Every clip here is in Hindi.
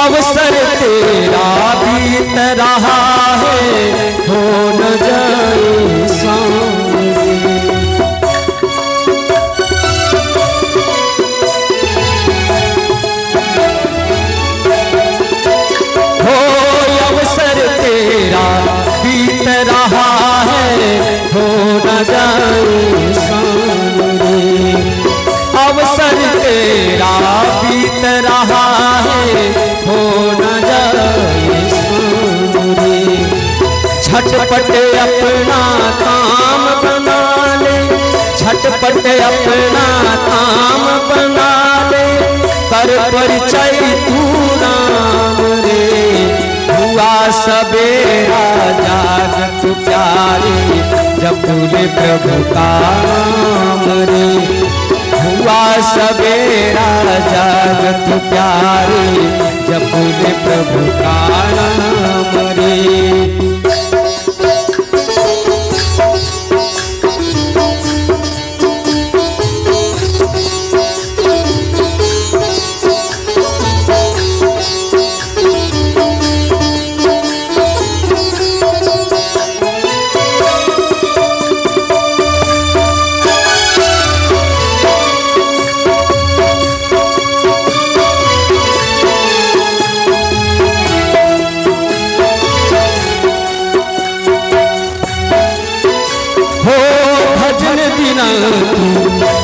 अवसर तेरा बीत रहा है, हो न जाए सामने। हो अवसर तेरा बीत रहा है, हो न जाए सामने। अवसर तेरा बीत रहा है, हो न जाए सामने। झटपट अपना काम बना ले, झटपट अपना काम बना ले, कर परिचय तू राम रे। हुआ सवेरा जाग तू प्यारे, जपूले प्रभु का नाम रे। हुआ सवेरा जाग तू प्यारे, जपूले प्रभु का नाम रे।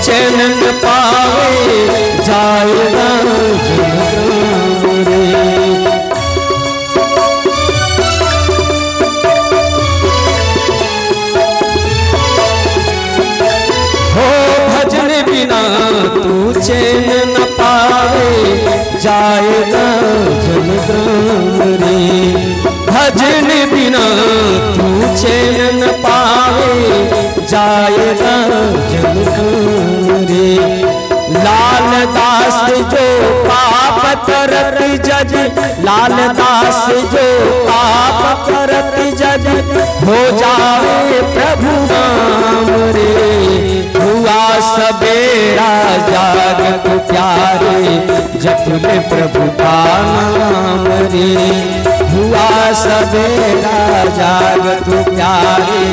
चैन न पावे जाएगा जन्म रे। हो भजन बिना तू चैन न पावे जाएगा जन्म रे। भजन बिना तू चैन न पावे जाएगा जन्म रे। लाल दास जो पाप करत जज, लाल दास जो पाप करत जज, हो जावे प्रभु नाम रे। हुआ सवेरा जाग तू प्यारे, जपले प्रभु का नाम रे। हुआ सवेरा जाग तू प्यारे,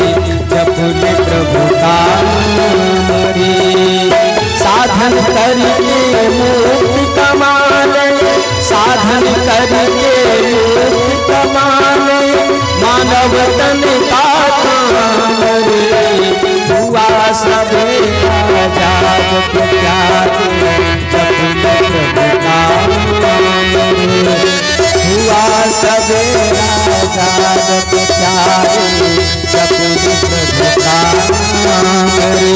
जपले प्रभु का नाम रे। साधन करके मुक्ति कमा ले, साधन करके मुक्ति कमा ले, मानव तन का काम रे। हुआ सवेरा जाग तू प्यारे, जपले प्रभु का नाम रे। हुआ सवेरा जाग तू प्यारे, जपले प्रभु का नाम रे।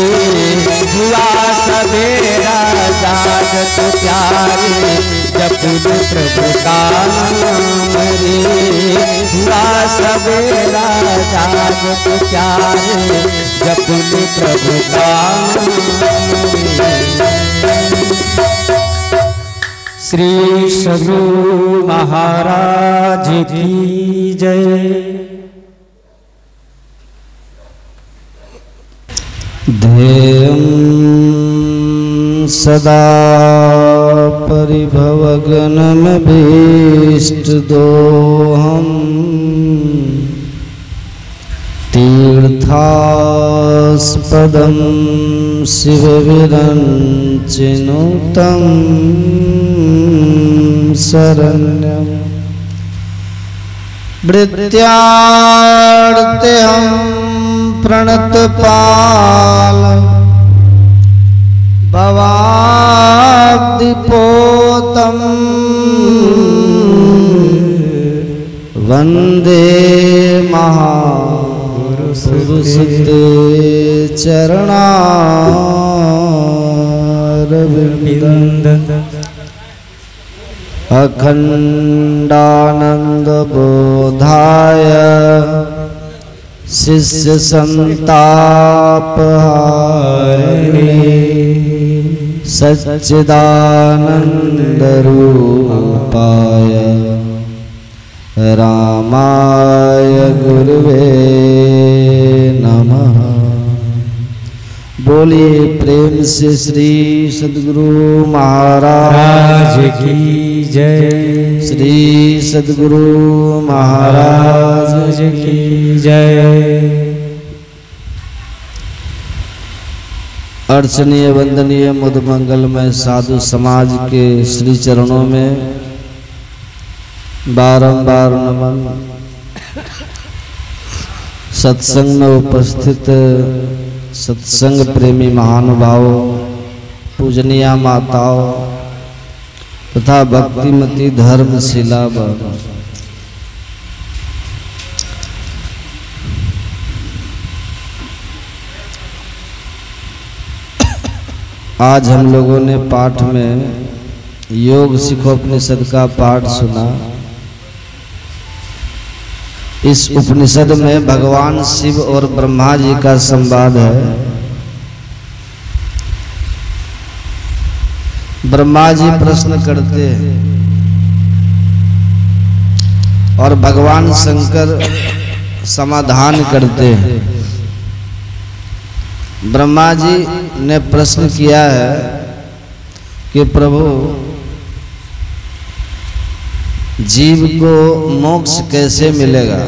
हुआ सवेरा जाग तू प्यारे, जपले प्रभु का नाम रे। हुआ सवेरा जाग तू प्यारे, जपले प्रभु का नाम रे। श्री सद्गुरु महाराज की जय। ध्येयं सदा परिभवगणमभीष्टदोहम्, तीर्थास्पदं शिवविरञ्चिनुतं शरण्यं। भृत्यार्तेऽहं प्रणतपाल, भवाब्धिपोतं वन्दे महापुरुषते चरणारविन्द। अखण्डानन्दबोधाय शिष्य संतापहारिणे, सच्चिदानन्दरूपाय रामाय गुरुवे नमः। बोलिए प्रेम प्रेम से श्री सद्गुरु महाराज की जय। श्री सद्गुरु महाराज की जय। अर्चनीय वंदनीय मुद मंगलमय साधु समाज के श्री चरणों में बारंबार नमन। सत्संग में उपस्थित सत्संग प्रेमी महानुभावों, पूजनीय माताओं तथा भक्तिमती धर्मशिला बहनों, आज हम लोगों ने पाठ में योग सिखोपनिषद का पाठ सुना। इस उपनिषद में भगवान शिव और ब्रह्मा जी का संवाद है। ब्रह्मा जी प्रश्न करते हैं और भगवान शंकर समाधान करते हैं। ब्रह्मा जी ने प्रश्न किया है कि प्रभु, जीव को मोक्ष कैसे मिलेगा,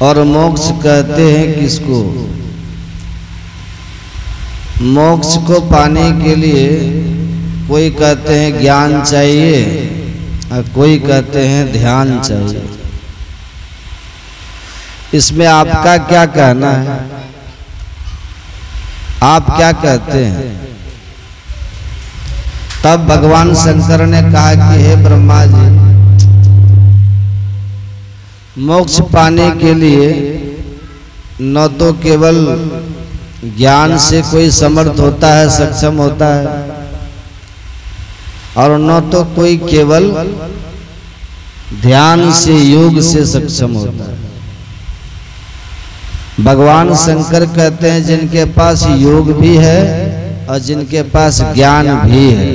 और मोक्ष कहते हैं किसको? मोक्ष को पाने के लिए कोई कहते हैं ज्ञान चाहिए और कोई कहते हैं ध्यान चाहिए। इसमें आपका क्या कहना है? आप क्या कहते हैं? तब भगवान शंकर ने कहा कि हे ब्रह्मा जी, मोक्ष पाने के लिए न तो केवल ज्ञान से कोई समर्थ होता है, सक्षम होता है, और न तो कोई केवल ध्यान से, योग से सक्षम होता है। भगवान शंकर कहते हैं जिनके पास योग भी है और जिनके पास ज्ञान भी है,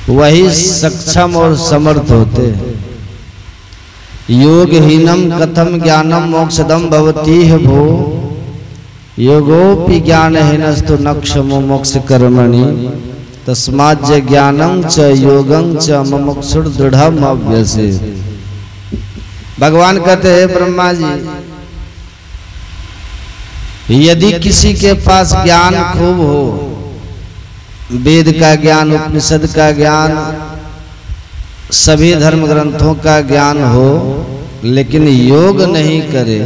वही सक्षम और समर्थ होते हैं। योगहीनम कथम ज्ञानम मोक्षदम भवति है भो, योगोपि ज्ञानहीनस्तु न क्षमो मोक्ष कर्मणि, तस्मात् ज्ञानं च योगं च मुमुक्षुर दृढ़म अभ्यसेत्। भगवान कहते हैं ब्रह्मा जी, यदि किसी के पास ज्ञान खूब हो, वेद का ज्ञान, उपनिषद का ज्ञान, सभी धर्म ग्रंथों का ज्ञान हो, लेकिन योग नहीं करे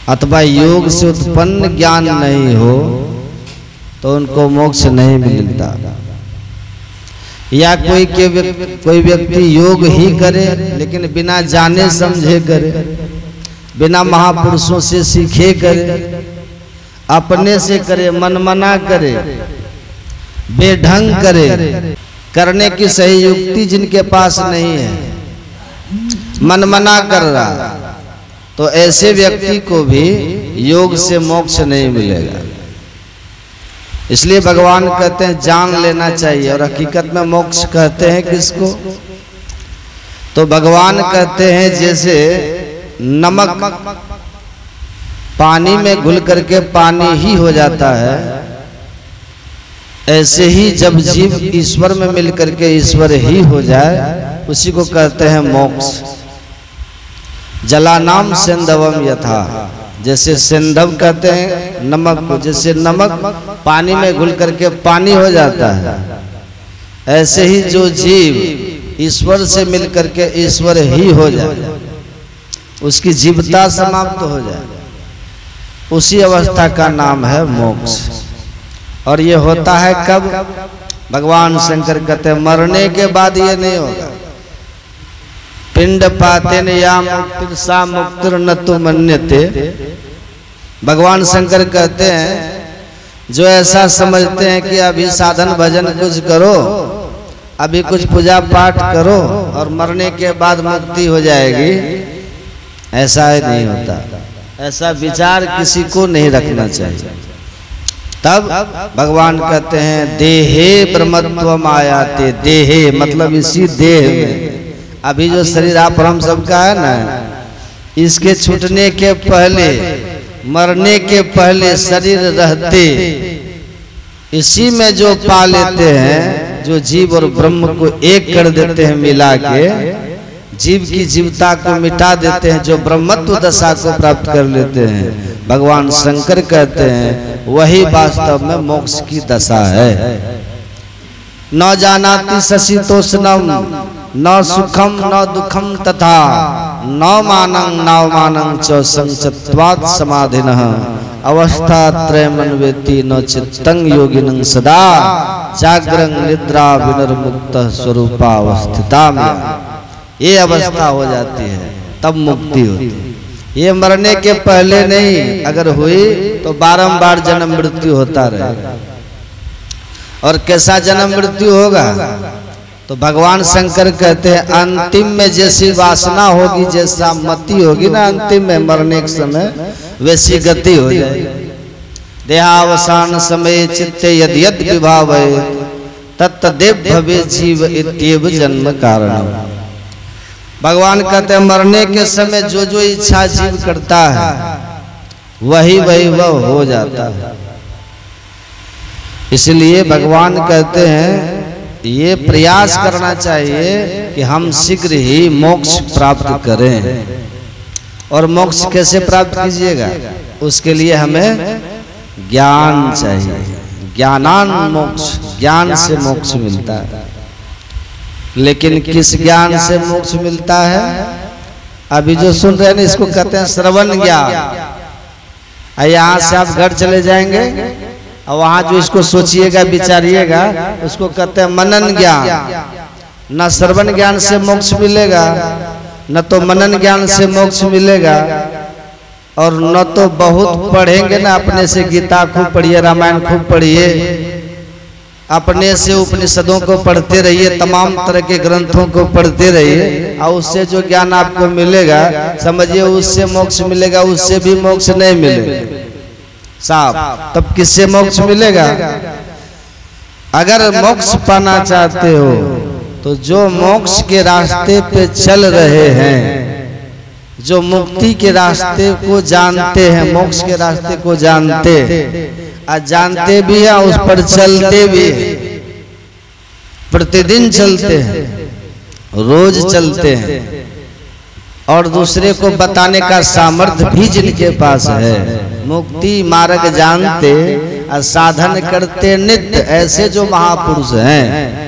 अथवा योग से उत्पन्न ज्ञान नहीं हो, तो उनको मोक्ष नहीं मिलता। या कोई व्यक्ति योग ही करे लेकिन बिना जाने समझे करे, बिना महापुरुषों से सीखे करे, अपने से करे, मनमना करे, बेढंग करे, करने की सही युक्ति जिनके पास नहीं है, मनमना कर रहा, तो ऐसे व्यक्ति को भी योग से मोक्ष नहीं मिलेगा। इसलिए भगवान कहते हैं जान लेना चाहिए। और हकीकत में मोक्ष कहते हैं किसको? तो भगवान कहते हैं जैसे नमक पानी में घुल करके पानी ही हो जाता है, ऐसे ही जब जीव ईश्वर में मिल करके ईश्वर ही हो जाए, उसी को कहते हैं मोक्ष। जलानाम सिंधवम यथा, जैसे सिंधव कहते हैं नमक को, जैसे नमक पानी में घुल करके पानी हो जाता है, ऐसे ही जो जीव ईश्वर से मिल करके ईश्वर ही हो जाए, उसकी जीवता समाप्त हो जाए, उसी अवस्था का नाम है मोक्ष। और ये होता है कब? भगवान शंकर कहते हैं मरने के बाद ये नहीं होगा। पिंड पातेन या मुक्तिर सा मुक्तिर न तो मन्यते। भगवान शंकर कहते हैं जो ऐसा समझते हैं कि अभी साधन भजन कुछ करो, अभी कुछ पूजा पाठ करो और मरने के बाद मुक्ति हो जाएगी, ऐसा ही नहीं होता। ऐसा विचार किसी को नहीं रखना चाहिए। तब भगवान कहते हैं देहे ब्रह्मत्वम आयाते। देहे मतलब इसी देह में, अभी जो शरीर आप हम सबका है ना, इसके छूटने के पहले मरने के पहले शरीर रहते इसी में जो पा लेते हैं, जो जीव और ब्रह्म को एक कर देते हैं मिला के, जीव की जीवता को मिटा देते हैं, जो ब्रह्मत्व दशा को प्राप्त कर लेते हैं, भगवान शंकर कहते हैं वही वास्तव में मोक्ष की दशा है। न जानाति शशितोष्णम न सुखम न दुखम तथा न मानं नावमानं च संचत्वात् समाधिनः अवस्था त्रयमन्वेति न चित्तं योगिनं सदा जागरण निद्रा विनिर्मुक्त स्वरूपावस्थिता में। ये अवस्था हो जाती है तब मुक्ति होती है। ये मरने के पहले नहीं, अगर हुई तो बारंबार जन्म मृत्यु होता रहेगा। और कैसा जन्म मृत्यु होगा तो भगवान शंकर कहते हैं अंतिम में जैसी वासना होगी, जैसा मति होगी ना अंतिम में मरने के समय, वैसी गति हो जाएगी। देहावसान समय चित्ते यद यद विभावै तत्तदेव भवे जीव इत्येव जन्म कारण। भगवान कहते हैं मरने के समय जो जो इच्छा जीव करता है वही वही वह हो जाता है। इसलिए भगवान कहते हैं ये प्रयास करना चाहिए कि हम शीघ्र ही मोक्ष प्राप्त करें। और मोक्ष कैसे प्राप्त कीजिएगा, उसके लिए हमें ज्ञान चाहिए। ज्ञानान मोक्ष, ज्ञान से मोक्ष मिलता है। लेकिन किस ज्ञान से मोक्ष मिलता है? अभी जो सुन रहे हैं ना इसको कहते हैं श्रवण ज्ञान। यहाँ से आप घर चले जाएंगे और वहां जो इसको सोचिएगा विचारिएगा उसको कहते हैं मनन ज्ञान। न श्रवण ज्ञान से मोक्ष मिलेगा, न तो मनन ज्ञान से मोक्ष मिलेगा, और न तो बहुत पढ़ेंगे ना, अपने से गीता खूब पढ़िए, रामायण खूब पढ़िए, अपने से उपनिषदों को पढ़ते रहिए, तमाम तरह के ग्रंथों को पढ़ते रहिए, और उससे जो ज्ञान आपको मिलेगा समझिए उससे मोक्ष मिलेगा, उससे भी मोक्ष नहीं मिलेगा साहब। तब किससे मोक्ष मिलेगा? अगर मोक्ष पाना चाहते हो तो जो मोक्ष के रास्ते पे चल रहे हैं, जो मुक्ति के रास्ते को जानते हैं, मोक्ष के रास्ते को जानते जानते भी हैं, उस पर चलते भी हैं, प्रतिदिन चलते हैं, रोज चलते हैं, और दूसरे को बताने का सामर्थ्य भी जिनके पास है, मुक्ति मार्ग जानते और साधन करते नित्य, ऐसे जो महापुरुष हैं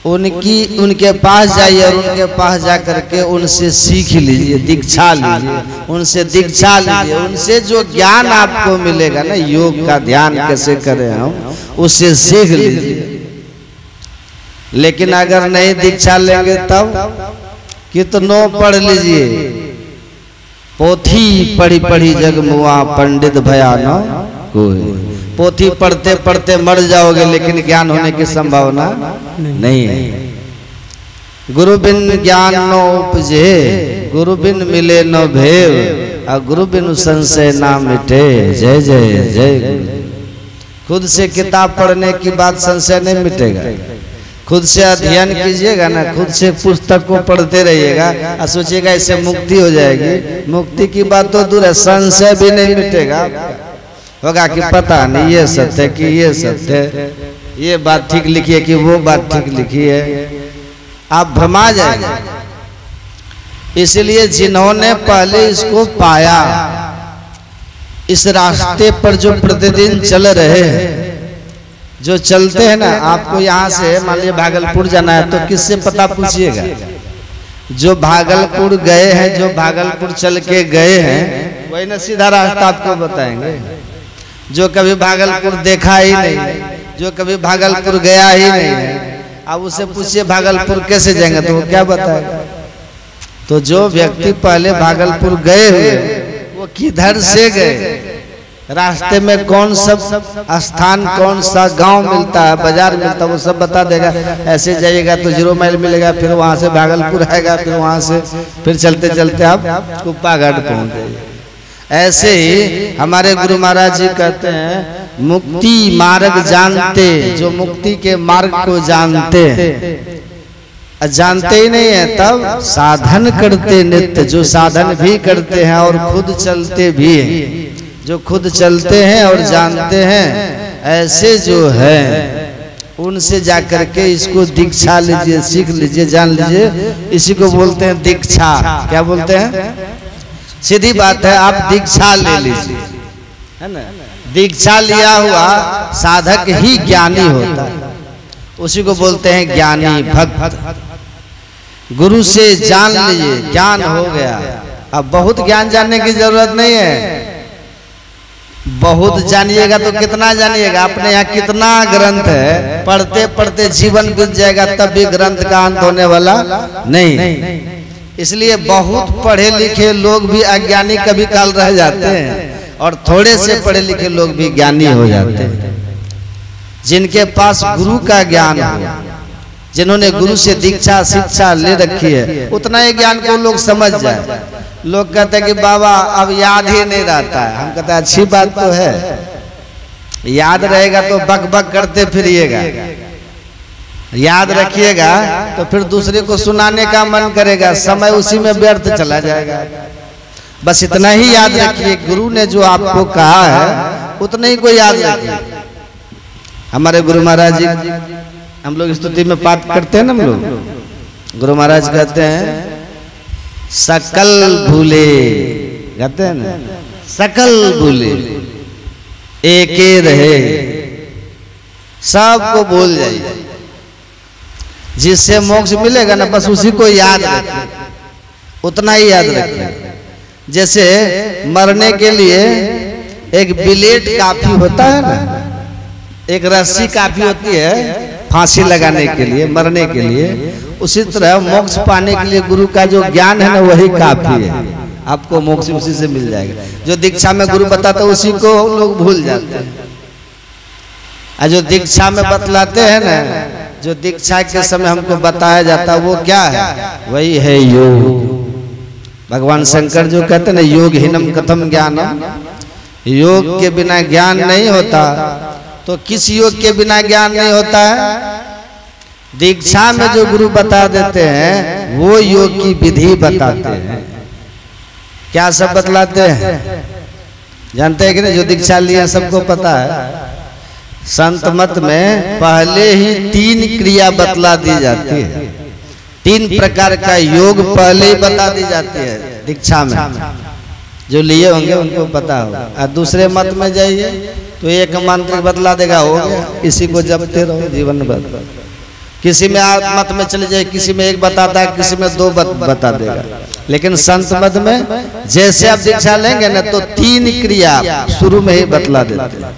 उनके पास जाइए और उनके पास जाकर के उनसे सीख लीजिए, दीक्षा लीजिए, उनसे दीक्षा लीजिए। उनसे जो ज्ञान आपको मिलेगा ना, योग का ध्यान कैसे करें हम, उससे सीख लीजिए। लेकिन अगर नहीं दीक्षा लेंगे तब कितनों पढ़ लीजिए, पोथी पढ़ी पढ़ी जग मुआ पंडित भयानो कोई। पोथी पढ़ते पढ़ते मर जाओगे लेकिन ज्ञान होने की संभावना नहीं है। गुरु बिन ज्ञान न उपजे, गुरु बिन मिले न भेव, और गुरु बिन संशय ना मिटे। जय जय जय गुरु। खुद से किताब पढ़ने की बात संशय नहीं मिटेगा। खुद से अध्ययन कीजिएगा ना, खुद से पुस्तक को पढ़ते रहिएगा और सोचिएगा इससे मुक्ति हो जाएगी। मुक्ति की बात तो दूर है, संशय भी नहीं मिटेगा। होगा कि पता नहीं ये सत्य है कि ये सत्य है, ये बात ठीक लिखी है कि वो बात ठीक लिखी है, आप भ्रमा जाएंगे। इसलिए जिन्होंने पहले इसको पाया, इस रास्ते पर जो प्रतिदिन चल रहे हैं, जो चलते हैं ना, आपको यहाँ से मान लीजिए भागलपुर जाना है तो किससे पता पूछिएगा? जो भागलपुर गए हैं, जो भागलपुर चल के गए हैं, वही ना सीधा रास्ता आपको बताएंगे। जो कभी भागलपुर देखा ही नहीं, जो कभी भागलपुर गया ही नहीं, अब उससे पूछिए भागलपुर कैसे जाएंगे तो वो क्या बताएगा? तो जो व्यक्ति पहले भागलपुर गए हुए वो किधर से गए, रास्ते में कौन सब स्थान, कौन सा गांव मिलता है, बाजार मिलता है, वो सब बता देगा। ऐसे जाइएगा तो 0 माइल मिलेगा, फिर वहां से भागलपुर आएगा, फिर वहां से फिर चलते चलते आप कुप्पा घाट पहुंच जाइए। ऐसे ही हमारे गुरु महाराज जी कहते हैं मुक्ति मार्ग जानते, जो मुक्ति के मार्ग को जानते हैं, जानते ही नहीं है तब साधन करते नित्य, जो साधन भी करते हैं और खुद चलते भी हैं, जो खुद चलते हैं और जानते हैं, ऐसे जो है उनसे जाकर के इसको दीक्षा लीजिए, सीख लीजिए, जान लीजिए। इसी को बोलते हैं दीक्षा। क्या बोलते हैं? सीधी बात है, आप दीक्षा ले लीजिए, है ना। दीक्षा लिया हुआ साधक ही ज्ञानी होता है, उसी को बोलते हैं ज्ञानी भक्त। गुरु से जान लीजिए, ज्ञान हो गया। अब बहुत ज्ञान जानने की जरूरत नहीं है। बहुत जानिएगा तो कितना जानिएगा? अपने यहाँ कितना ग्रंथ है, पढ़ते पढ़ते जीवन बीत जाएगा, तब भी ग्रंथ का अंत होने वाला नहीं। इसलिए बहुत पढ़े लिखे लोग भी अज्ञानी कभी काल रह जाते हैं, और थोड़े से पढ़े लिखे लोग भी ज्ञानी हो जाते हैं। जिनके पास गुरु का ज्ञान हो, जिन्होंने गुरु से दीक्षा शिक्षा ले रखी है, उतना ही ज्ञान को लोग समझ जाए। लोग कहते हैं कि बाबा अब याद ही नहीं रहता है। हम कहते हैं अच्छी बात तो है, याद रहेगा तो बक बक करते फिरिएगा, याद रखिएगा तो फिर दूसरे को सुनाने का मन करेगा, समय उसी में व्यर्थ चला जाएगा। बस इतना ही याद रखिए, गुरु ने जो आपको कहा है उतना ही को याद रखिए। हमारे गुरु महाराज जी, हम लोग स्तुति में पाठ करते हैं ना, हम लोग गुरु महाराज कहते हैं सकल भूले, कहते हैं ना, सकल भूले एके रहे, सबको भूल जाइए। जिससे मोक्ष मिलेगा ना, बस उसी को याद रखिए, उतना ही याद रखिए। जैसे मरने के लिए एक ब्लेड काफी होता है ना, एक रस्सी काफी होती है फांसी लगाने के लिए, मरने के लिए, उसी तरह मोक्ष पाने के लिए गुरु का जो ज्ञान है ना, वही काफी है। आपको मोक्ष उसी से मिल जाएगा। जो दीक्षा में गुरु बताता है उसी को लोग भूल जाते हैं। और जो दीक्षा में बतलाते हैं ना, जो दीक्षा के समय हमको बताया जाता है, वो क्या है? वही है योग। भगवान शंकर जो कहते हैं ना, योग हीनम कथम ज्ञानम, योग के बिना ज्ञान नहीं होता। तो किस योग के बिना ज्ञान नहीं होता है? दीक्षा में जो गुरु बता देते हैं वो योग की विधि बताते हैं। क्या सब बतलाते हैं? जानते हैं कि नहीं? जो दीक्षा लिए सबको पता है, संत मत में पहले ही 3 क्रिया बतला दी जाती है। 3 प्रकार का योग पहले ही बता दी जाती है दीक्षा में। जो लिए होंगे उनको पता होगा। और दूसरे मत में जाइए तो एक मंत्र बतला देगा, हो गया, इसी को जपते रहो जीवन भर। किसी में आप मत में चले जाए, किसी में एक बताता है, किसी में 2 बता देगा। लेकिन संत मत में जैसे आप दीक्षा लेंगे ना, तो 3 क्रिया शुरू में ही बतला देते हैं।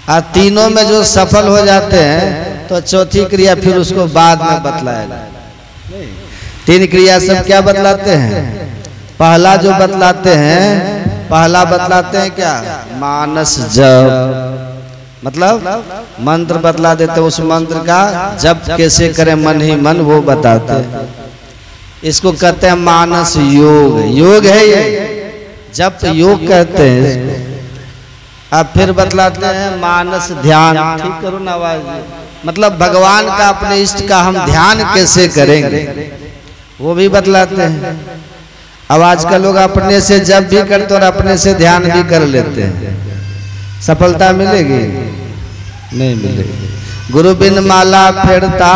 और तीनों में जो सफल हो जाते हैं तो चौथी क्रिया फिर उसको बाद में बतलाएगा। 3 क्रिया सब क्या बतलाते हैं? पहला जो बतलाते हैं, पहला बतलाते हैं क्या? मानस जप, मतलब मंत्र बतला देते। उस मंत्र का जप कैसे करें मन ही मन, वो बताते हैं। इसको कहते हैं मानस योग। योग है ये, जप योग कहते हैं इसको। अब फिर बतलाते हैं मानस ध्यान। ठीक करो ना आवाज। मतलब भगवान का, अपने इष्ट का हम ध्यान कैसे करेंगे, वो भी बतलाते हैं। अब आज का लोग अपने से जप भी करते और अपने से ध्यान भी कर लेते हैं। सफलता मिलेगी? नहीं मिलेगी। गुरु बिन माला फेरता,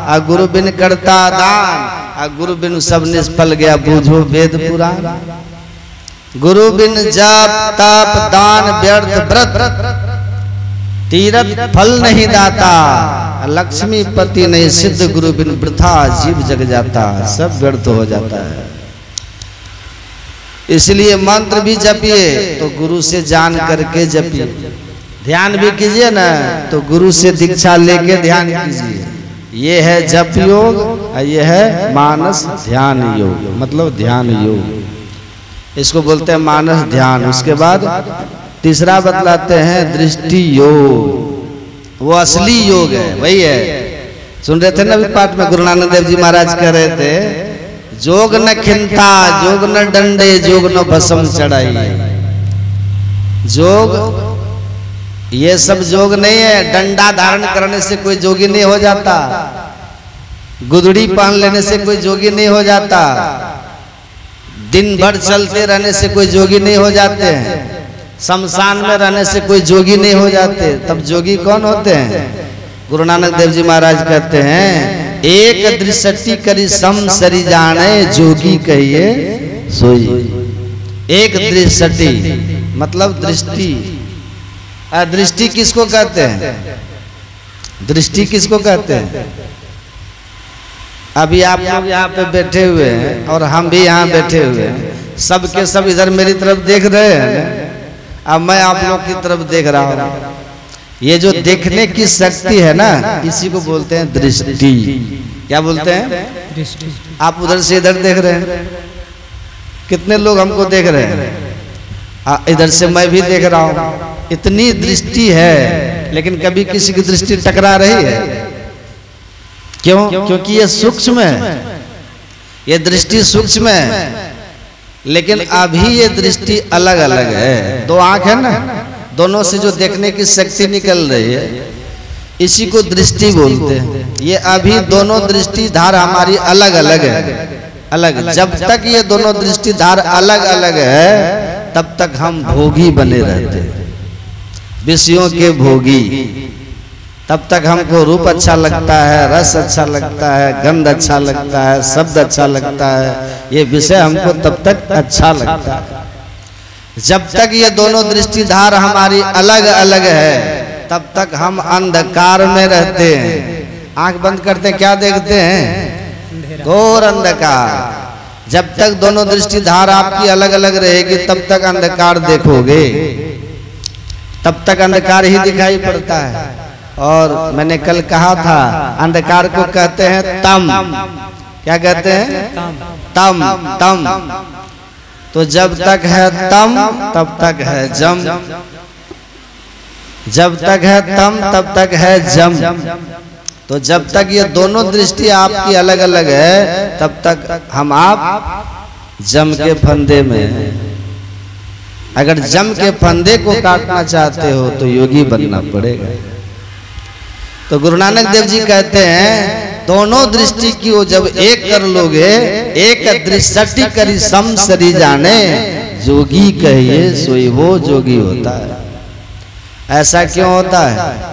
और गुरु बिन करता दान, और गुरु बिन सब निष्फल गया, बूझो वेद पुराण। गुरु बिन जप तप दान व्यर्थ व्रत, तीरथ फल नहीं दाता, लक्ष्मी पति नहीं सिद्ध, गुरु बिन वृथा जीव जग जाता। सब व्यर्थ हो जाता है। इसलिए मंत्र भी जपिए तो गुरु से जान करके जपिए। ध्यान भी कीजिए ना तो गुरु से दीक्षा लेके ध्यान कीजिए। ये है जप योग और ये है मानस ध्यान योग, मतलब ध्यान योग। इसको बोलते हैं मानस ध्यान। उसके बाद तीसरा बतलाते हैं दृष्टि योग। वो असली योग है, वही है। सुन रहे थे ना अभी पाठ में, गुरु नानक देव जी महाराज कह रहे थे, जोग न खिंता जोग न डंडे जोग न भस्म चढ़ाई। जोग ये सब जोग नहीं है। डंडा धारण करने से कोई जोगी नहीं हो जाता, गुदड़ी पहन लेने से कोई जोगी नहीं हो जाता, दिन भर चलते रहने से कोई जोगी नहीं हो जाते हैं। शमशान में रहने से कोई जोगी नहीं हो जाते, तब जोगी कौन होते हैं? गुरु नानक देव जी महाराज कहते हैं एक दृष्टि करी सम सरी जाने जोगी कहिए सोई। एक दृष्टि मतलब दृष्टि। दृष्टि किसको कहते हैं? दृष्टि किसको कहते हैं? अभी आप लोग यहाँ पे बैठे हुए हैं और हम भी यहाँ बैठे हुए हैं, सब के सब इधर मेरी तरफ देख रहे हैं। अब मैं आप लोग की तरफ देख रहा हूँ। ये जो देखने की शक्ति है ना, इसी को बोलते हैं दृष्टि। क्या बोलते हैं? दृष्टि। आप उधर से इधर देख रहे हैं, कितने लोग हमको देख रहे हैं? इधर से मैं भी देख रहा हूँ। इतनी दृष्टि है, लेकिन कभी किसी की दृष्टि टकरा रही है? क्यों? क्योंकि ये सूक्ष्म है, ये दृष्टि सूक्ष्म है। लेकिन अभी ये दृष्टि अलग अलग है। दो आंख है ना, दोनों से जो देखने की शक्ति निकल रही है, इसी को दृष्टि बोलते हैं। ये अभी दोनों दृष्टि धार हमारी अलग अलग है, अलग। जब तक ये दोनों दृष्टि धार अलग अलग है, तब तक हम भोगी बने रहते हैं, विषयों के भोगी। तब तक हमको रूप अच्छा लगता है, रस अच्छा लगता है, गंध अच्छा लगता है, शब्द अच्छा लगता है, ये विषय हमको तब तक अच्छा लगता है। जब तक ये दोनों दृष्टिधार हमारी अलग अलग है, तब तक हम अंधकार में रहते हैं। आंख बंद करते क्या देखते हैं? घोर अंधकार। जब तक दोनों दृष्टिधार आपकी अलग अलग रहेगी, तब तक अंधकार देखोगे, तब तक अंधकार ही दिखाई पड़ता है। और मैंने कल कहा था, अंधकार को कहते हैं तम। क्या कहते हैं? तम। तम। तो जब तक है तम, तब तक है जम। जब तक है तम, तब तक है जम। तो जब तक ये दोनों दृष्टि आपकी अलग अलग है, तब तक हम आप जम के फंदे में हैं। अगर जम के फंदे को काटना चाहते हो तो योगी बनना पड़ेगा। तो गुरु नानक देव जी कहते हैं दोनों दृष्टि की वो जब एक कर लोगे, एक दृष्टि करी सम सरी जाने जोगी कहिए सोई वो जोगी होता है। ऐसा क्यों होता है?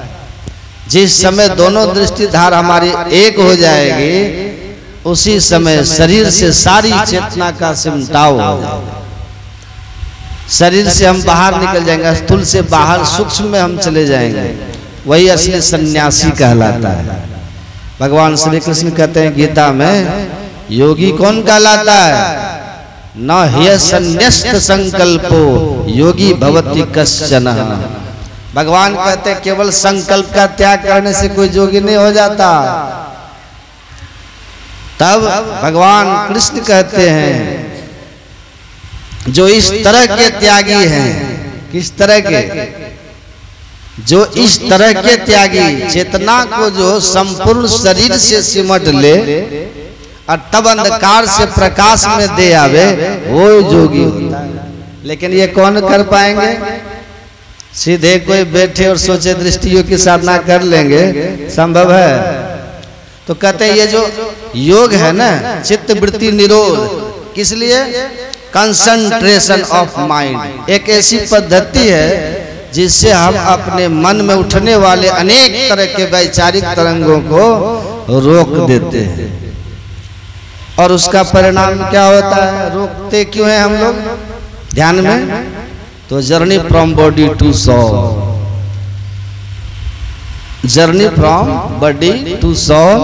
जिस समय दोनों दृष्टि धार हमारी एक हो जाएगी, उसी समय शरीर से सारी चेतना का सिमटाव हो जाएगा। शरीर से हम बाहर निकल जाएंगे, स्थूल से बाहर सूक्ष्म में हम चले जाएंगे। वही असली सन्यासी कहलाता है। भगवान श्री कृष्ण कहते हैं गीता में, योगी कौन कहलाता है? न ह्य संन्यस्त संकल्पो योगी भवति कश्चन। भगवान कहते हैं केवल संकल्प का त्याग करने से कोई योगी नहीं हो जाता। तब भगवान कृष्ण कहते हैं जो इस तरह के त्यागी हैं, किस तरह के? जो इस तरह के त्यागी चेतना को जो संपूर्ण शरीर से सिमट ले और तब अंधकार से प्रकाश में दे आवे, वो योगी होता है। लेकिन ये कौन कर पाएंगे? सीधे कोई बैठे और सोचे दृष्टियों की साधना कर लेंगे, संभव है? तो कहते हैं ये जो योग है ना, चित्त वृत्ति निरोध, किस लिए? Concentration of mind. एक ऐसी पद्धति है जिससे हम अपने मन में उठने वाले अनेक तरह के वैचारिक तरंगों को रोक देते हैं। और उसका परिणाम क्या होता है? रोकते क्यों हैं हम लोग ध्यान में? तो journey from body to soul, journey from body to soul,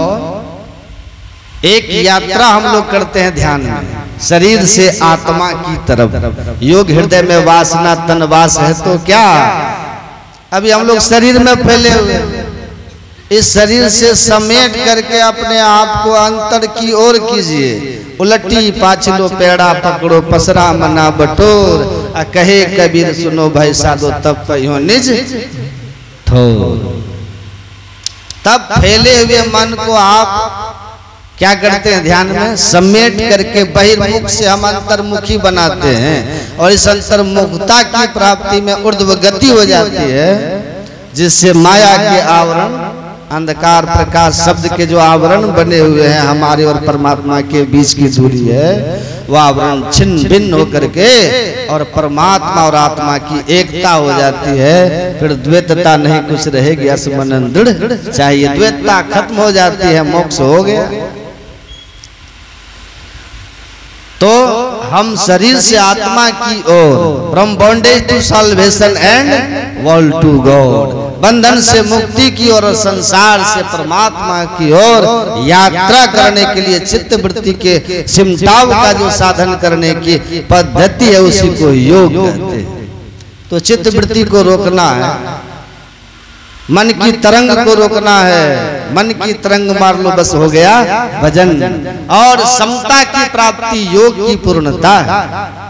एक यात्रा हम लोग करते हैं ध्यान में, शरीर से आत्मा की तरफ। योग हृदय में वासना तन वास है तो क्या? अभी हम लोग शरीर में फैले हुए, इस शरीर से समेट करके अपने आप को अंतर की ओर कीजिए। उलटी पाछलो पेड़ा पकड़ो पसरा मना बटोर, कहे कबीर सुनो भाई साधो तब पयो निज ठोर। तब फैले हुए मन को आप क्या करते हैं? ध्यान में समेट करके बहिर्मुख से हम अंतर्मुखी बनाते हैं, और इस अंतर्मुखता की प्राप्ति में ऊर्ध्व गति हो जाती है, जिससे माया के आवरण अंधकार प्रकाश शब्द के जो आवरण बने हुए हैं हमारे और परमात्मा के बीच की दूरी है, वह आवरण छिन्न भिन्न होकर के और परमात्मा और आत्मा की एकता हो जाती है। फिर द्वैतता नहीं कुछ रहेगी, असमन दृढ़ चाहिए। द्वैतता खत्म हो जाती है, मोक्ष हो गया। तो हम शरीर से आत्मा की ओर, from bondage to salvation and world to God, बंधन से मुक्ति की ओर और संसार से परमात्मा की ओर यात्रा करने के लिए चित्त वृत्ति के सिमटाव का जो साधन करने की पद्धति है उसी को योग कहते हैं। तो चित्त वृत्ति को रोकना है, मन की तरंग को रोकना है, मन की तरंग मार लो बस हो गया भजन। और समता की प्राप्ति योग की पूर्णता है।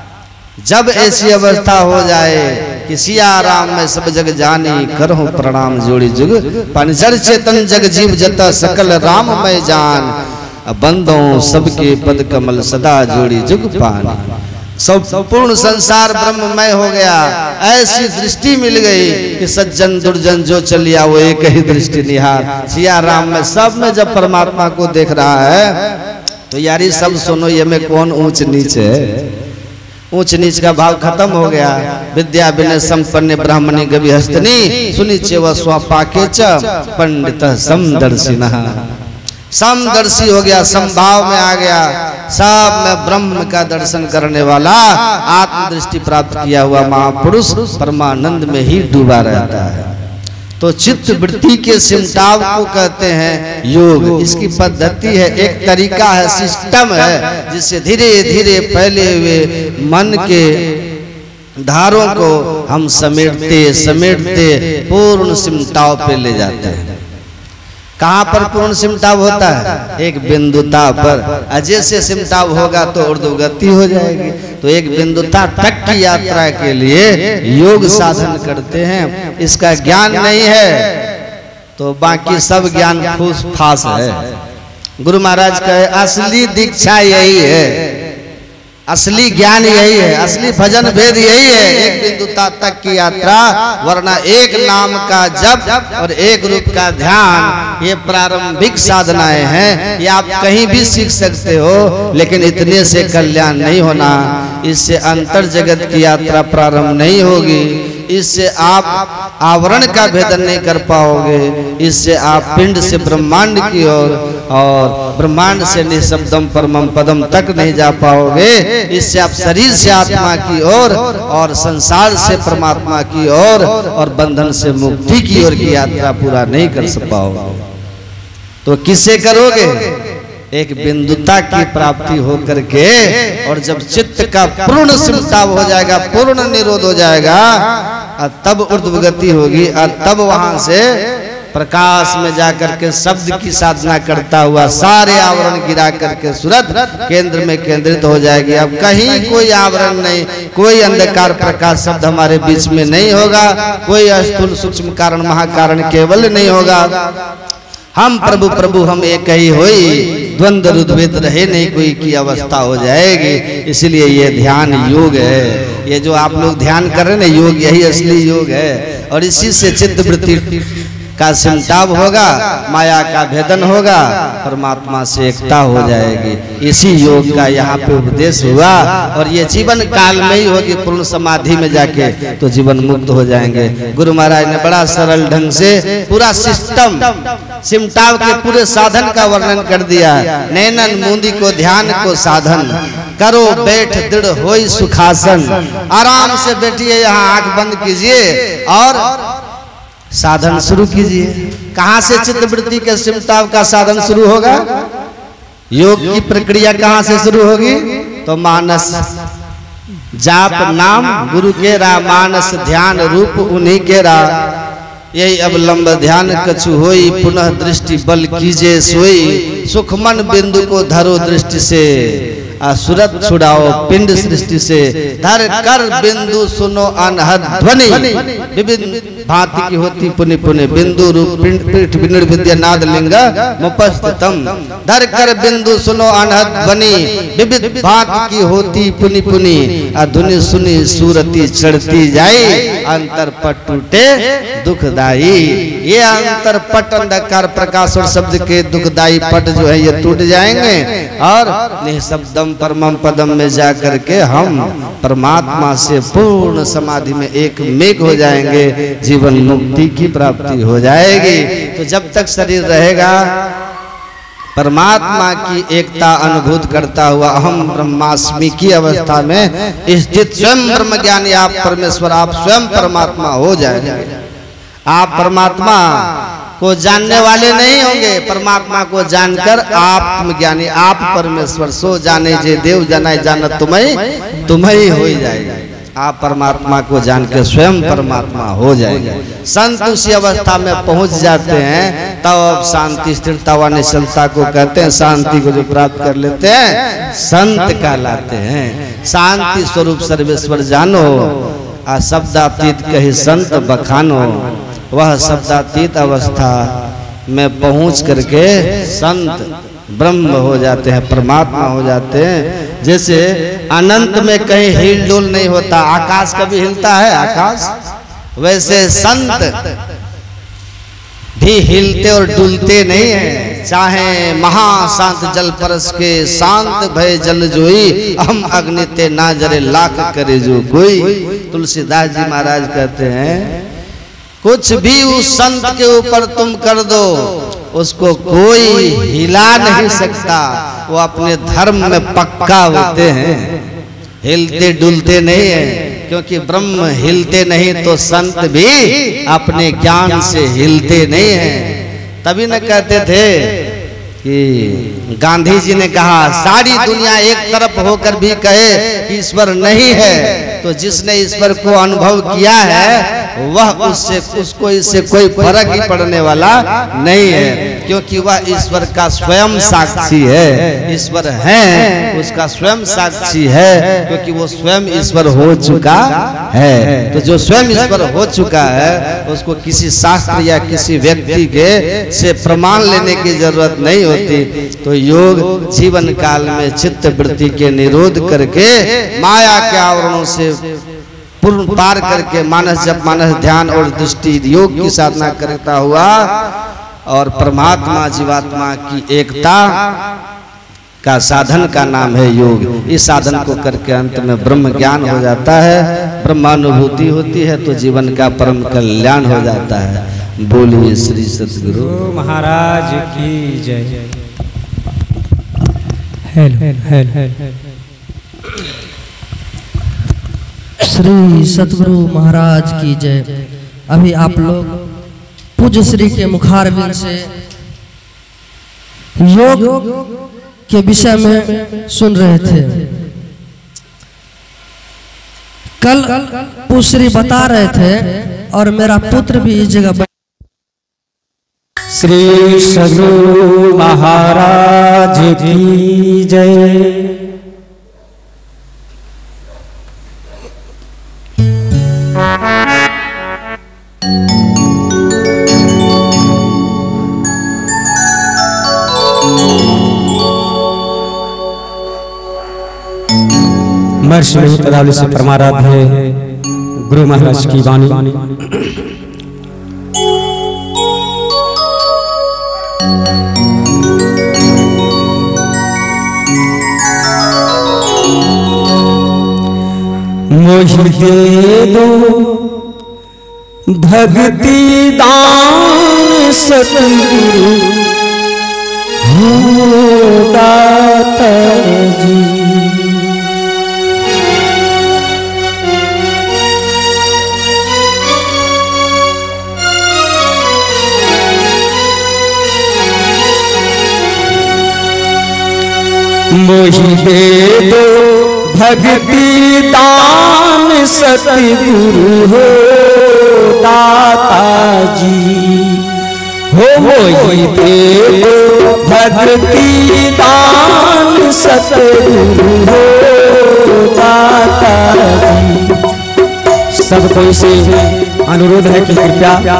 जब ऐसी अवस्था हो जाए कि सिया राम में सब जग जानी, करहु प्रणाम जोड़ी जुग पानी, जड़ चेतन जग जीव जता सकल राम में जान, बंदों सबके पद कमल सदा जोड़ी जुग पानी। संपूर्ण संसार ब्रह्ममय हो गया। ऐसी दृष्टि मिल गई कि सज्जन दुर्जन जो चलिया वो एक ही दृष्टि निहार। सिया राम में सब में जब परमात्मा को देख रहा है तो यारी सब सुनो, ये में कौन ऊंच नीच है। ऊंच नीच का भाव खत्म हो गया। विद्या विनय संपन्न ब्राह्मणी गवि हस्तनी, सुनिचे व स्वपाके च पंडित समदर्शिनः। समदर्शी हो गया, समभाव में आ गया, सब में ब्रह्म का दर्शन करने वाला आत्मदृष्टि प्राप्त किया हुआ महापुरुष परमानंद में ही डूबा रहता है। तो चित्त वृत्ति के सिमटाव को कहते हैं योग। इसकी पद्धति है, एक तरीका है, सिस्टम है, जिससे धीरे धीरे फैले हुए मन के धारों को हम समेटते समेटते पूर्ण सिमटाव पे ले जाते हैं। कहाँ पर पूर्ण सिमटाव होता है? एक बिंदुता पर। जैसे सिमटाव होगा तो ऊर्ध्वगति हो जाएगी। तो एक बिंदुता तक की यात्रा के लिए योग साधन करते हैं। इसका ज्ञान नहीं है तो बाकी सब ज्ञान फूस फास है। गुरु महाराज कहे असली दीक्षा यही है, असली ज्ञान यही है, असली भजन भेद यही है, एक बिंदुता तक की यात्रा। वरना एक नाम का जप और एक रूप का ध्यान, ये प्रारंभिक साधनाएं हैं। ये आप कहीं भी सीख सकते हो, लेकिन इतने से कल्याण नहीं होना। इससे अंतर जगत की यात्रा प्रारंभ नहीं होगी। इससे आप आवरण का भेदन नहीं कर पाओगे। इससे आप पिंड से ब्रह्मांड की ओर और ब्रह्मांड से निःशब्दम परमम पदम तक नहीं जा पाओगे। इससे आप शरीर से आत्मा की ओर और संसार से परमात्मा की ओर और बंधन से मुक्ति की ओर की यात्रा पूरा नहीं कर पाओगे। तो किससे करोगे? एक बिंदुता की प्राप्ति हो करके। और जब चित्त का पूर्ण सिमटाव हो जाएगा, पूर्ण निरोध हो जाएगा, तब ऊर्ध्वगति होगी। और तब वहां से प्रकाश में जाकर के शब्द की साधना करता हुआ सारे आवरण गिरा करके सूरत केंद्र में केंद्रित हो जाएगी। अब कहीं कोई आवरण नहीं, कोई अंधकार प्रकाश शब्द हमारे बीच में नहीं होगा। कोई स्थूल सूक्ष्म कारण महाकारण केवल नहीं होगा। हम प्रभु प्रभु हम एक ही होई, द्वंद्व रुद्वेत रहे नहीं कोई की अवस्था हो जाएगी। इसलिए ये ध्यान योग है। ये जो आप लोग ध्यान कर रहे हैं ना, योग यही असली योग है। और इसी से चित्त वृत्ति का सिमटाव होगा, माया का भेदन होगा, परमात्मा से एकता हो जाएगी। इसी योग का यहाँ पे उपदेश हुआ। और ये जीवन काल में ही होगी। पूर्ण समाधि में जाके तो जीवन मुक्त हो जाएंगे। गुरु महाराज ने बड़ा सरल ढंग से पूरा सिस्टम सिमटाव के पूरे साधन का वर्णन कर दिया। नैनन मूंदी को ध्यान को साधन करो, बैठ दृढ़ होई सुखासन। आराम से बैठिए, यहाँ आंख बंद कीजिए और साधन शुरू कीजिए। कहां से चित्त वृत्ति के सिमटाव का साधन शुरू होगा? योग की प्रक्रिया कहां से शुरू होगी? तो मानस जाप नाम गुरु के रा, मानस ध्यान रूप उन्हीं के रा। यही अब लंब ध्यान कछु होई, पुनः दृष्टि बल कीजे सोई। सुख मन बिंदु को धरो दृष्टि से, असुरत छुड़ाओ पिंड सृष्टि से। धर कर बिंदु सुनो अनहद ध्वनि, भांति की होती पुनि पुनि बिंदु रूप पीठ विनिर् विद्या नाद लिंग मुपस्थितम धर कर बिंदु सुनो अनहद बनी विविध भांति की होती पुनि पुनि अधुनि सुनी सूरती चढ़ती जाई अंतर पट टूटे दुखदाई। ये अंतर पट अंधकार प्रकाश और शब्द के दुखदाई पट जो है ये टूट जाएंगे और निःशब्दम परमम पदम में जाकर के हम परमात्मा से पूर्ण समाधि में एक मेघ हो जाएंगे, जीवन मुक्ति की प्राप्ति हो जाएगी। तो जब तक शरीर रहेगा परमात्मा की एकता अनुभूत करता हुआ अहम ब्रह्मास्मि की अवस्था में स्थित स्वयं ब्रह्म ज्ञानी आप परमेश्वर, आप स्वयं परमात्मा हो जाएंगे। आप परमात्मा को जानने वाले नहीं होंगे, परमात्मा को जानकर आप ज्ञानी, आप परमेश्वर सो जाने जे देव जनाए जानत तुम्हें हो जाएगा। आप परमात्मा को जान के स्वयं परमात्मा हो जाएंगे। संत उसी अवस्था में पहुंच जाते हैं तब अब शांति स्थिरता व निश्चलता को कहते हैं। शांति को जो प्राप्त कर लेते हैं संत कहलाते हैं। शांति स्वरूप सर्वेश्वर जानो आ शब्दातीत कही संत बखानो। वह शब्दातीत अवस्था में पहुंच करके संत ब्रह्म हो जाते हैं, परमात्मा हो जाते हैं। जैसे अनंत में कहीं हिल डुल नहीं होता, आकाश कभी हिलता है आकाश, वैसे संत भी हिलते और डुलते नहीं है। चाहे महाशांत जल परस के शांत भय जल जोई हम अग्नि ते ना जरे लाख करे जो कोई। तुलसीदास जी महाराज कहते हैं कुछ भी उस संत के ऊपर तुम कर दो उसको कोई हिला नहीं सकता, वो अपने धर्म में पक्का होते हैं, हिलते डुलते नहीं है। क्योंकि ब्रह्म हिलते नहीं तो संत भी अपने ज्ञान से हिलते नहीं हैं। तभी न कहते थे कि गांधी जी ने कहा सारी दुनिया एक तरफ होकर भी कहे कि ईश्वर नहीं है तो जिसने ईश्वर को अनुभव किया है वह उसको इससे कोई फर्क ही पड़ने वाला नहीं है। क्योंकि वह ईश्वर का स्वयं साक्षी है, ईश्वर है उसका स्वयं साक्षी है, क्योंकि वो स्वयं ईश्वर हो चुका है। तो जो स्वयं ईश्वर हो चुका है उसको किसी शास्त्र या किसी व्यक्ति के से प्रमाण लेने की जरूरत नहीं होती। तो योग जीवन काल में चित्त वृत्ति के निरोध करके माया के आवरणों से पूर्ण पार करके मानस जप मानस ध्यान और दृष्टि योग की साधना करता हुआ और परमात्मा जीवात्मा की एकता का साधन का नाम है योग। इस साधन को करके अंत में ब्रह्म ज्ञान हो जाता है, ब्रह्मानुभूति होती है तो जीवन का परम कल्याण हो जाता है। बोलिए श्री सद्गुरु महाराज की जय। श्री सद्गुरु महाराज की जय। अभी आप लोग पूज्य श्री के मुखारविंद से योग के विषय में सुन रहे थे। कल पूज्य श्री बता रहे थे और मेरा पुत्र भी इस जगह श्री सद्गुरु महाराज की जय। महर्षि मेहताराली से परमाराध्य गुरु महाराज की वाणी। मोहि दे दो भक्ति दान सतगुरु हो दाता जी। मोहि दे दो भक्ति दान सतगुरु हो दाता जी। हो मोहि दे दो भक्ति दान सतगुरु हो दाता जी। सब कोई से अनुरोध है कि कृपया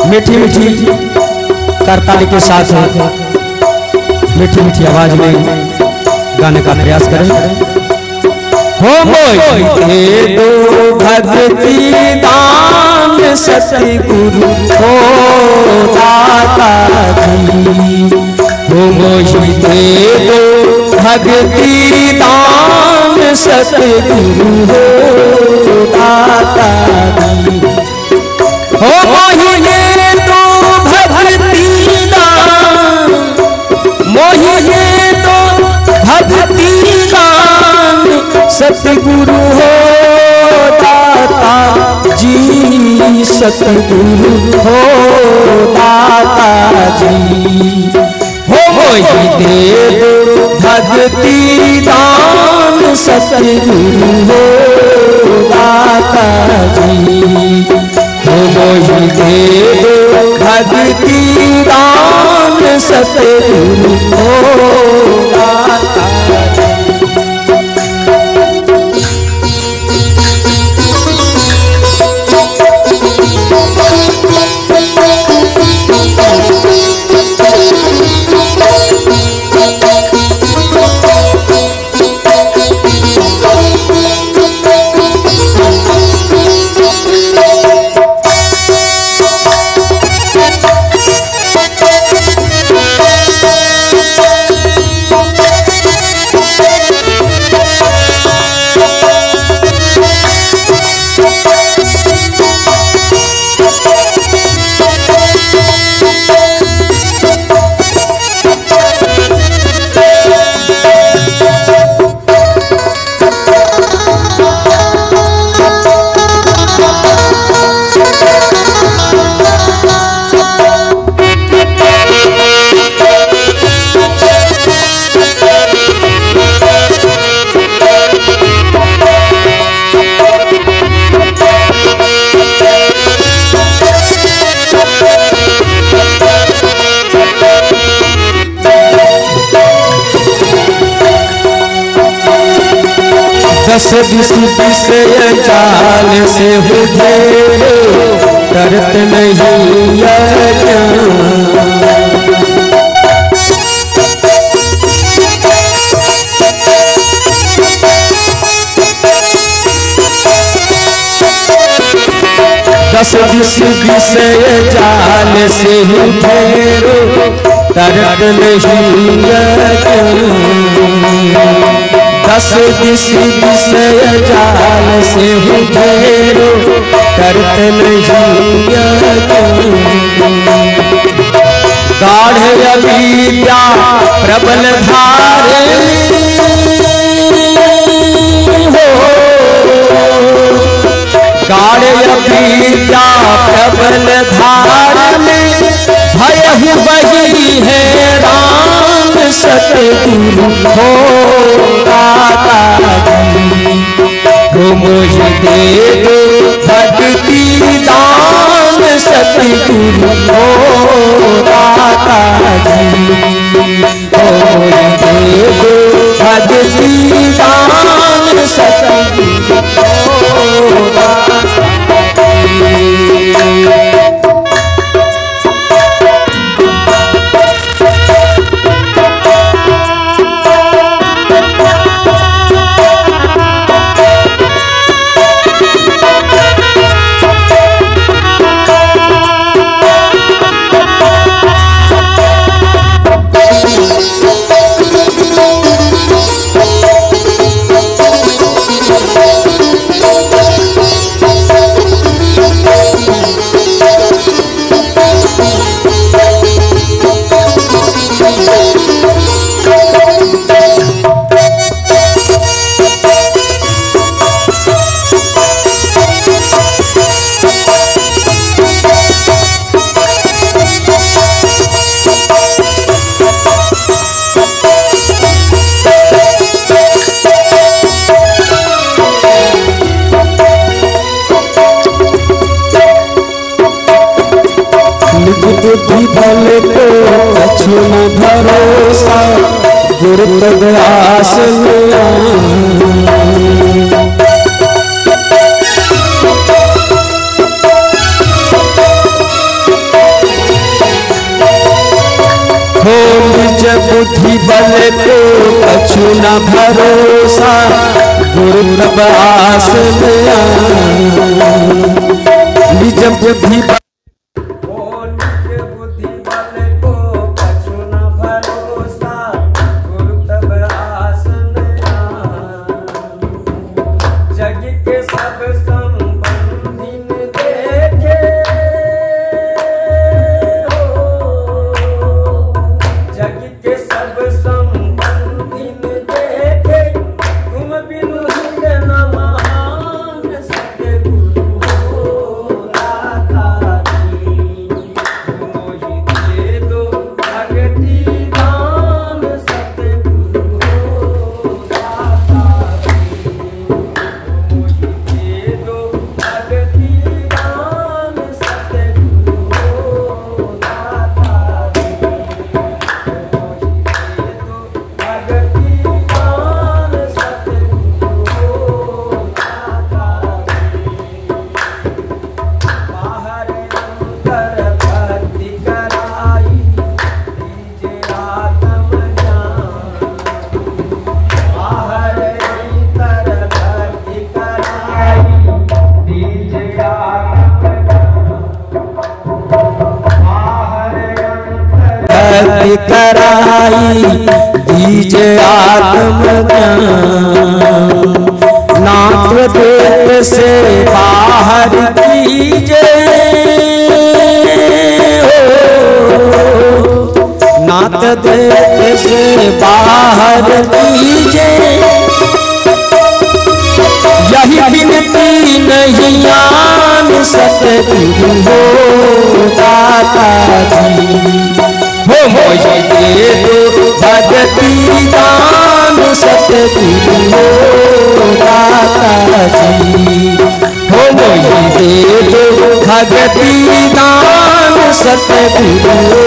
मीठी मीठी करताली के साथ मीठी मीठी आवाज में गाने का प्रयास करें। हो मोहि दो भक्ति दान सतगुरु हो दाता जी। हो मोहि दो भक्ति दान सतगुरु हो दाता जी। हो मोहि दो भक्ति दान, मोहि दो भक्ति दान सतगुरु हो दाता जी। सतगुरु हो दाता जी। हो मोहि दे दो भक्ति दान सतगुरु हो दाता जी। हो मोहि दे दो भक्ति दान सतगुरु हो दाता जी। दस दिस विषय जाल से हुए करत नहीं दस दिस विषय जाल से हुए करत नहीं दस दिस विषय जाल से घेरो करत नहीं गाढ़ अविद्या प्रबल धारे हो गाढ़ अविद्या प्रबल धार में भय बही है राम सतगुरु हो दाता जी। हो मोहि दे दो भक्ति दान सतगुरु हो दाता जी। हो मोहि दे दो भक्ति दान सतगुरु हो दाता जी। बुद्धि बल को अछूल भरोसा गुरु तब आस निज बुद्धि बल को कछु न भरोसा, गुरु तब आस में निज बुद्धि कराई दीजे आत्मज्ञान, नाथ देव से बाहर कीजे, नाथ देव से बाहर कीजे, यही विनती नहीं आन सतगुरु हो दाता जी, हो मोहि दे दो भगति दान सतगुरु हो दाता जी, हो मोहि दे दो भगति दान सतगुरु हो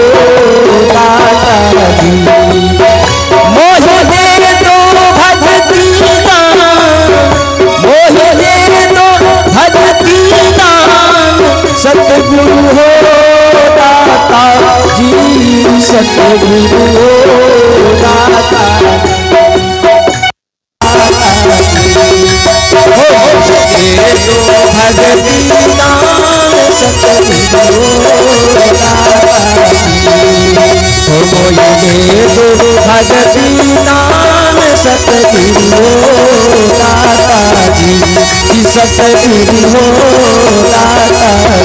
दाता जी, मोहि दे दो भगति दान, मोहि दे दो भगति दान सतगुरु हो दाता जी, सतगुरु हो दाता हो दे दो भगति दान सतगुरु हो दाता हो मोहि दे दो भगति दान सतगुरु हो दाता जी, सतगुरु हो दाता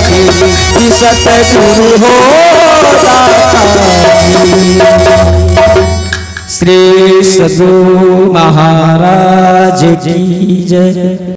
जी, सतगुरु हो दाता जी। श्री सद्गुरु महाराज की जय।